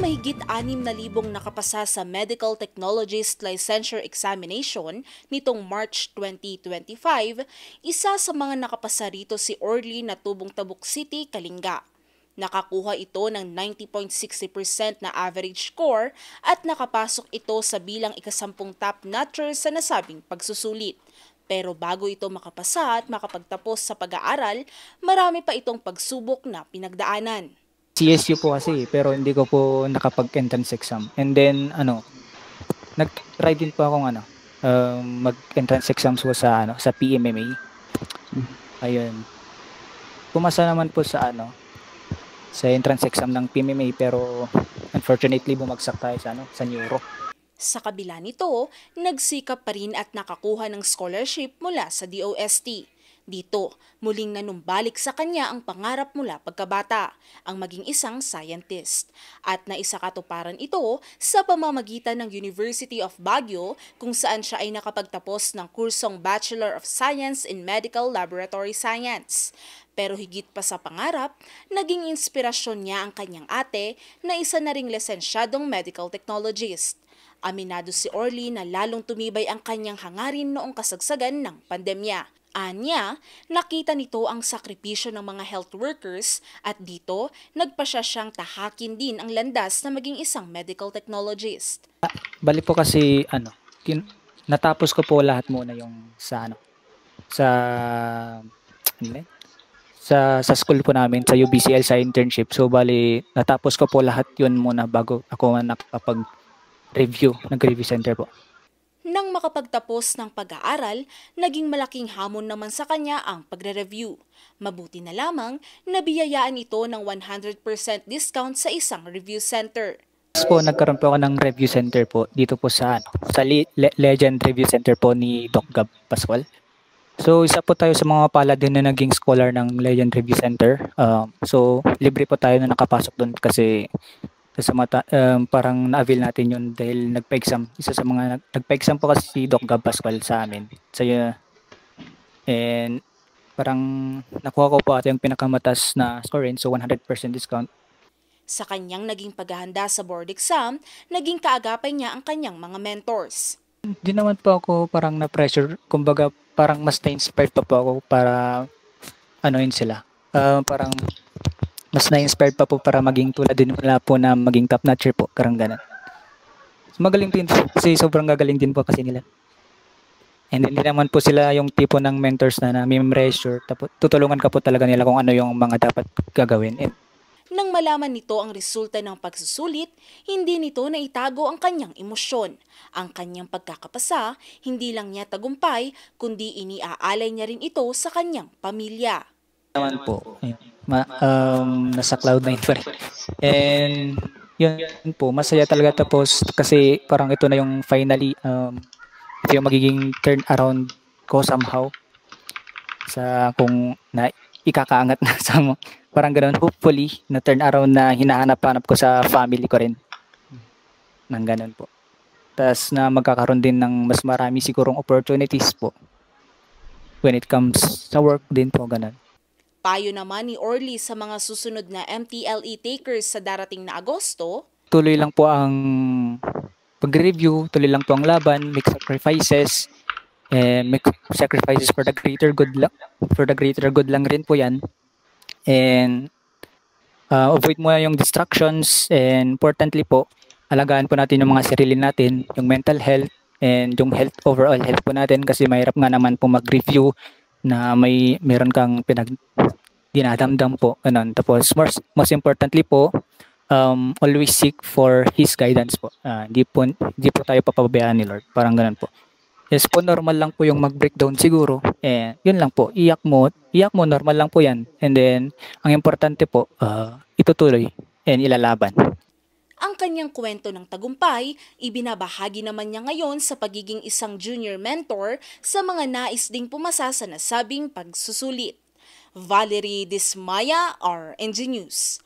mahigit 6,000 nakapasa sa Medical Technologist Licensure Examination nitong March 2025, isa sa mga nakapasa rito si Orly na tubong Tabuk City, Kalinga. Nakakuha ito ng 90.60% na average score at nakapasok ito sa bilang ika-10 top notcher sa nasabing pagsusulit. Pero bago ito makapasa at makapagtapos sa pag-aaral, marami pa itong pagsubok na pinagdaanan. CSU po kasi pero hindi ko po nakapag-entrance exam. And then nag-try din po akong mag-entrance exams po sa PMMA. Ayun. Pumasa naman po sa entrance exam ng PMMA pero unfortunately bumagsak tayo sa neuro. Sa kabila nito, nagsikap pa rin at nakakuha ng scholarship mula sa DOST. Dito, muling nanumbalik sa kanya ang pangarap mula pagkabata, ang maging isang scientist. At naisakatuparan ito sa pamamagitan ng University of Baguio kung saan siya ay nakapagtapos ng kursong Bachelor of Science in Medical Laboratory Science. Pero higit pa sa pangarap, naging inspirasyon niya ang kanyang ate na isa na ring lisensyadong medical technologist. Aminado si Orly na lalong tumibay ang kanyang hangarin noong kasagsagan ng pandemya. Anya, nakita nito ang sakripisyo ng mga health workers at dito nagpa siyang tahakin din ang landas na maging isang medical technologist. Bali po kasi natapos ko po lahat muna yung sa school po namin sa UBCL sa internship. So bali natapos ko po lahat yun muna bago ako nag-review center po. Nang makapagtapos ng pag-aaral, naging malaking hamon naman sa kanya ang pagre-review. Mabuti na lamang, nabiyayaan ito ng 100% discount sa isang review center. Po, nagkaroon po ako ng review center po dito po sa Legend Review Center po ni Doc Gab Pascual. So isa po tayo sa mga palad din na naging scholar ng Legend Review Center. So libre po tayo na nakapasok doon kasi parang na-avail natin yun dahil nagpa-exam. Isa sa mga nagpa-exam po kasi si Doc Gab Pascual sa amin. And parang nakuha ko po ate yung pinakamataas na score rin, so 100% discount. Sa kanyang naging paghahanda sa board exam, naging kaagapay niya ang kanyang mga mentors. Hindi naman po ako parang na-pressure. Kumbaga parang mas na-inspired pa po ako para sila. Parang mas na-inspired pa po para maging tulad din nila po na maging top notcher po, karang ganun. So, magaling din kasi sobrang gagaling din po kasi nila. And hindi naman po sila yung tipo ng mentors na may pressure, tapos tutulungan ka po talaga nila kung ano yung mga dapat gagawin. Nang malaman nito ang resulta ng pagsusulit, hindi nito naitago ang kanyang emosyon. Ang kanyang pagkakapasa, hindi lang niya tagumpay, kundi iniaalay niya rin ito sa kanyang pamilya. Naman po, nasa cloud 9 pa rin. And yun po, masaya talaga tapos kasi parang ito na yung finally, ito yung magiging turn around ko somehow sa kung na ikakaangat na sa parang ganoon, hopefully na turn around na hinahanap-hanap ko sa family ko rin. Nang ganoon po. Tapos na magkakaroon din ng mas marami sigurong opportunities po when it comes sa work din po, ganoon. Payo naman ni Orly sa mga susunod na MTLE takers sa darating na Agosto, tuloy lang po ang pag-review, tuloy lang po ang laban, make sacrifices, and make sacrifices for the greater good lang. For the greater good lang rin po yan. And avoid mo yung distractions, and importantly po, alagaan po natin yung mga sarili natin, yung mental health, and yung overall health po natin kasi mahirap nga naman po mag-review na meron kang dinadamdam po. Tapos most importantly po, always seek for His guidance po. Di po tayo papabayaan ni Lord. Parang ganun po. Yes po, normal lang po yung mag-breakdown siguro. Yun lang po, iyak mo, normal lang po yan. And then, ang importante po, itutuloy and ilalaban. Ang kanyang kwento ng tagumpay, ibinabahagi naman niya ngayon sa pagiging isang junior mentor sa mga nais ding pumasa sa nasabing pagsusulit. Valerie Dismaya, RNG News.